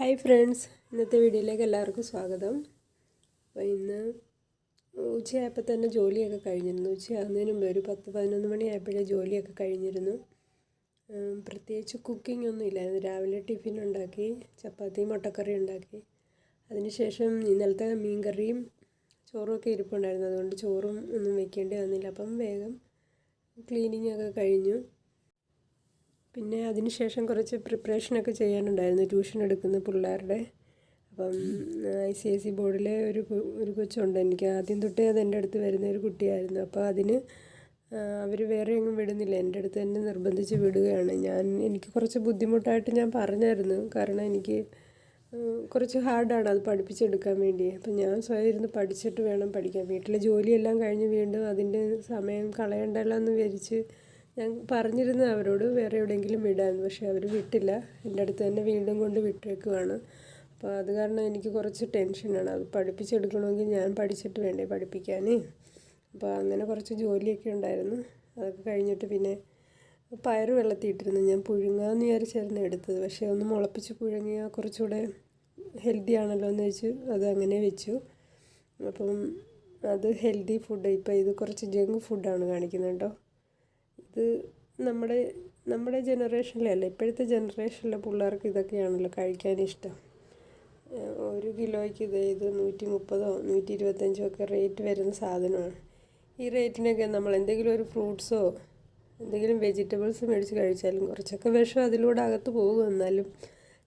Hi friends, ഇന്നത്തെ വീഡിയോയിലേക്ക് എല്ലാവർക്കും സ്വാഗതം. അപ്പോൾ ഇന്ന് ഉച്ചയായപ്പോൾ തന്നെ ജോലിയൊക്കെ കഴിഞ്ഞിരുന്നു. ഉച്ചയാകുന്നതിന് മുമ്പ് ഒരു 10-11 മണിയായപ്പോഴേ ജോലിയൊക്കെ കഴിഞ്ഞിരുന്നു. പ്രത്യേകിച്ച് കുക്കിംഗ് ഒന്നും ഇല്ലായിരുന്നു. രാവിലെ ടിഫിൻ ഉണ്ടാക്കി, ചപ്പാത്തി മുട്ടക്കറി ഉണ്ടാക്കി. അതിനുശേഷം ഇന്നലത്തെ മീൻകറിയും ചോറും ഒക്കെ ഇരിപ്പുണ്ടായിരുന്നു. അതുകൊണ്ട് ചോറും ഒന്നും വെക്കേണ്ടി വന്നില്ല. അപ്പം വേഗം ക്ലീനിങ് ഒക്കെ കഴിഞ്ഞു. പിന്നെ അതിനുശേഷം കുറച്ച് പ്രിപ്പറേഷനൊക്കെ ചെയ്യാനുണ്ടായിരുന്നു, ട്യൂഷൻ എടുക്കുന്ന പിള്ളേരുടെ. അപ്പം ICSE ബോർഡിലെ ഒരു കൊച്ചുണ്ട്. എനിക്ക് ആദ്യം തൊട്ടേ അത് എൻ്റെ അടുത്ത് വരുന്ന ഒരു കുട്ടിയായിരുന്നു. അപ്പോൾ അതിന് അവർ വേറെ എങ്ങും വിടുന്നില്ല, എൻ്റെ അടുത്ത് തന്നെ നിർബന്ധിച്ച് വിടുകയാണ്. എനിക്ക് കുറച്ച് ബുദ്ധിമുട്ടായിട്ട് ഞാൻ പറഞ്ഞായിരുന്നു, കാരണം എനിക്ക് കുറച്ച് ഹാർഡാണ് അത് പഠിപ്പിച്ചെടുക്കാൻ വേണ്ടി. അപ്പം ഞാൻ സ്വയം ഇരുന്ന് പഠിച്ചിട്ട് വേണം പഠിക്കാൻ. വീട്ടിലെ ജോലിയെല്ലാം കഴിഞ്ഞ് വീണ്ടും അതിൻ്റെ സമയം കളയണ്ടല്ലോ എന്ന് വിചാരിച്ച് ഞാൻ പറഞ്ഞിരുന്നു അവരോട് വേറെ എവിടെയെങ്കിലും വിടാൻ. പക്ഷേ അവർ വിട്ടില്ല, എൻ്റെ അടുത്ത് തന്നെ വീണ്ടും കൊണ്ട് വിട്ടേക്കുവാണ്. അപ്പോൾ അത് കാരണം എനിക്ക് കുറച്ച് ടെൻഷനാണ്. അത് പഠിപ്പിച്ചെടുക്കണമെങ്കിൽ ഞാൻ പഠിച്ചിട്ട് വേണ്ടേ പഠിപ്പിക്കാൻ. അപ്പോൾ അങ്ങനെ കുറച്ച് ജോലിയൊക്കെ ഉണ്ടായിരുന്നു. അതൊക്കെ കഴിഞ്ഞിട്ട് പിന്നെ പയർ വെള്ളത്തിയിട്ടിരുന്നു. ഞാൻ പുഴുങ്ങാമെന്ന് വിചാരിച്ചായിരുന്നു എടുത്തത്. പക്ഷേ ഒന്ന് മുളപ്പിച്ച് പുഴുങ്ങിയാൽ കുറച്ചുകൂടെ ഹെൽത്തി ആണല്ലോ എന്ന് വെച്ച് അത് അങ്ങനെ വെച്ചു. അപ്പം അത് ഹെൽത്തി ഫുഡ്. ഇപ്പോൾ ഇത് കുറച്ച് ജങ്ക് ഫുഡാണ് കാണിക്കുന്നത് കേട്ടോ. ഇത് നമ്മുടെ ജനറേഷനിലല്ല, ഇപ്പോഴത്തെ ജനറേഷനിലെ പിള്ളേർക്ക് ഇതൊക്കെയാണല്ലോ കഴിക്കാനിഷ്ടം. 1 കിലോയ്ക്ക് ഇത് 130 125 ഒക്കെ റേറ്റ് വരുന്ന സാധനമാണ്. ഈ റേറ്റിനൊക്കെ നമ്മൾ എന്തെങ്കിലും ഒരു ഫ്രൂട്ട്സോ എന്തെങ്കിലും വെജിറ്റബിൾസ് മേടിച്ച് കഴിച്ചാലും കുറച്ചൊക്കെ വിഷം അതിലൂടെ അകത്ത് പോകും, എന്നാലും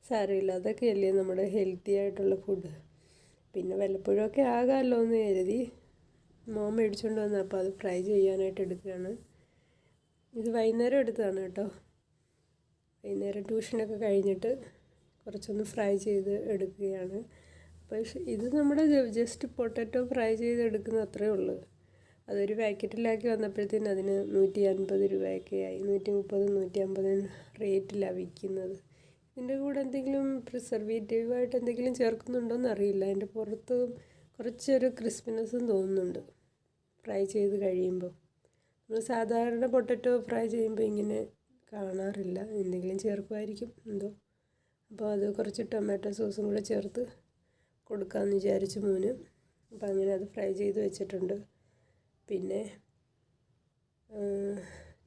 സാരമില്ല. അതൊക്കെയല്ലേ നമ്മുടെ ഹെൽത്തി ആയിട്ടുള്ള ഫുഡ്. പിന്നെ വല്ലപ്പോഴൊക്കെ ആകാമല്ലോ എന്ന് കരുതി മോൻ മേടിച്ചുകൊണ്ട് വന്നു. അപ്പോൾ അത് ഫ്രൈ ചെയ്യാനായിട്ട് എടുക്കുകയാണ്. ഇത് വൈകുന്നേരം എടുത്തതാണ് കേട്ടോ. വൈകുന്നേരം ട്യൂഷനൊക്കെ കഴിഞ്ഞിട്ട് കുറച്ചൊന്ന് ഫ്രൈ ചെയ്ത് എടുക്കുകയാണ്. അപ്പോൾ ഇത് നമ്മുടെ ജസ്റ്റ് പൊട്ടറ്റോ ഫ്രൈ ചെയ്ത് എടുക്കുന്ന അത്രയേ ഉള്ളൂ. അതൊരു പാക്കറ്റിലാക്കി വന്നപ്പോഴത്തേന് അതിന് 150 രൂപയൊക്കെ ആയി. 130 150 റേറ്റിലാണ് വിൽക്കുന്നത്. ഇതിൻ്റെ കൂടെ എന്തെങ്കിലും പ്രിസർവേറ്റീവായിട്ട് എന്തെങ്കിലും ചേർക്കുന്നുണ്ടോയെന്ന് അറിയില്ല. അതിൻ്റെ പുറത്ത് കുറച്ചൊരു ക്രിസ്പിനെസ്സും തോന്നുന്നുണ്ട് ഫ്രൈ ചെയ്ത് കഴിയുമ്പോൾ. നമ്മൾ സാധാരണ പൊട്ടറ്റോ ഫ്രൈ ചെയ്യുമ്പോൾ ഇങ്ങനെ കാണാറില്ല, എന്തെങ്കിലും ചേർക്കുമായിരിക്കും എന്തോ. അപ്പോൾ അത് കുറച്ച് ടൊമാറ്റോ സോസും കൂടെ ചേർത്ത് കൊടുക്കാമെന്ന് വിചാരിച്ചു മോന്. അപ്പോൾ അങ്ങനെ അത് ഫ്രൈ ചെയ്ത് വെച്ചിട്ടുണ്ട്. പിന്നെ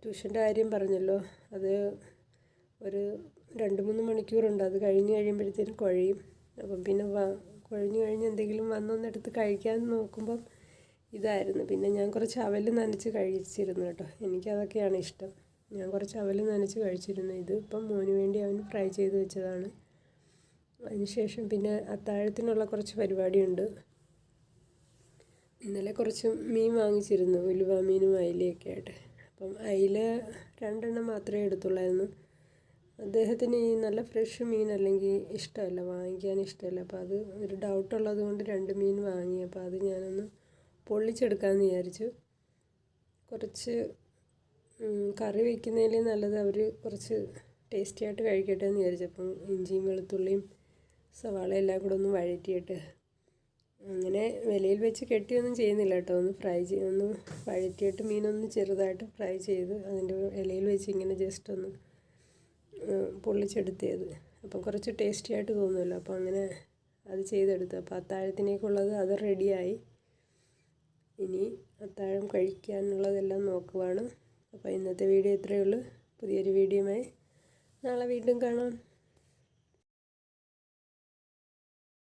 ട്യൂഷൻ്റെ കാര്യം പറഞ്ഞല്ലോ, അത് ഒരു 2-3 മണിക്കൂറുണ്ട്. അത് കഴിയുമ്പോഴത്തേനും കുഴയും. അപ്പം പിന്നെ കഴിഞ്ഞ് എന്തെങ്കിലും വന്നൊന്നെടുത്ത് കഴിക്കാൻ നോക്കുമ്പം ഇതായിരുന്നു. പിന്നെ ഞാൻ കുറച്ച് അവൽ നനച്ച് കഴിച്ചിരുന്നു കേട്ടോ. എനിക്കതൊക്കെയാണ് ഇഷ്ടം. ഞാൻ കുറച്ച് അവൽ നനച്ച് കഴിച്ചിരുന്നു. ഇത് ഇപ്പം മോന് വേണ്ടി അവൻ ഫ്രൈ ചെയ്ത് വെച്ചതാണ്. അതിനുശേഷം പിന്നെ അത്താഴത്തിനുള്ള കുറച്ച് പരിപാടിയുണ്ട്. ഇന്നലെ കുറച്ച് മീൻ വാങ്ങിച്ചിരുന്നു, ഉലുവ മീനും അയിലയൊക്കെ ആയിട്ട്. അപ്പം അയില 2 എണ്ണം മാത്രമേ എടുത്തുള്ളായിരുന്നു. അദ്ദേഹത്തിന് ഈ നല്ല ഫ്രഷ് മീൻ അല്ലെങ്കിൽ ഇഷ്ടമല്ല, വാങ്ങിക്കാൻ ഇഷ്ടമല്ല. അപ്പോൾ അത് ഒരു ഡൗട്ടുള്ളത് കൊണ്ട് 2 മീൻ വാങ്ങി. അപ്പോൾ അത് ഞാനൊന്ന് പൊള്ളിച്ചെടുക്കാമെന്ന് വിചാരിച്ചു. കുറച്ച് കറി വയ്ക്കുന്നതിൽ നല്ലത് അവർ കുറച്ച് ടേസ്റ്റി ആയിട്ട് കഴിക്കട്ടെ എന്ന് വിചാരിച്ചപ്പം ഇഞ്ചിയും വെളുത്തുള്ളിയും സവാള എല്ലാം കൂടെ ഒന്ന് വഴറ്റിയിട്ട്, അങ്ങനെ വിലയിൽ വെച്ച് കെട്ടിയൊന്നും ചെയ്യുന്നില്ല കേട്ടോ. ഒന്ന് വഴറ്റിയിട്ട് മീനൊന്ന് ചെറുതായിട്ട് ഫ്രൈ ചെയ്ത് അതിൻ്റെ ഇലയിൽ വെച്ച് ഇങ്ങനെ ജസ്റ്റ് ഒന്ന് പൊള്ളിച്ചെടുത്തത്. അപ്പം കുറച്ച് ടേസ്റ്റി ആയിട്ട് തോന്നുമല്ലോ. അപ്പോൾ അങ്ങനെ അത് ചെയ്തെടുത്തു. അപ്പോൾ അത്താഴത്തിനേക്കുള്ളത് അത് റെഡിയായി. ഇനി അത്താഴം കഴിക്കാനുള്ളതെല്ലാം നോക്കുവാണ്. അപ്പോൾ ഇന്നത്തെ വീഡിയോ ഇത്രയേ ഉള്ളൂ. പുതിയൊരു വീഡിയോയുമായി നാളെ വീണ്ടും കാണാം.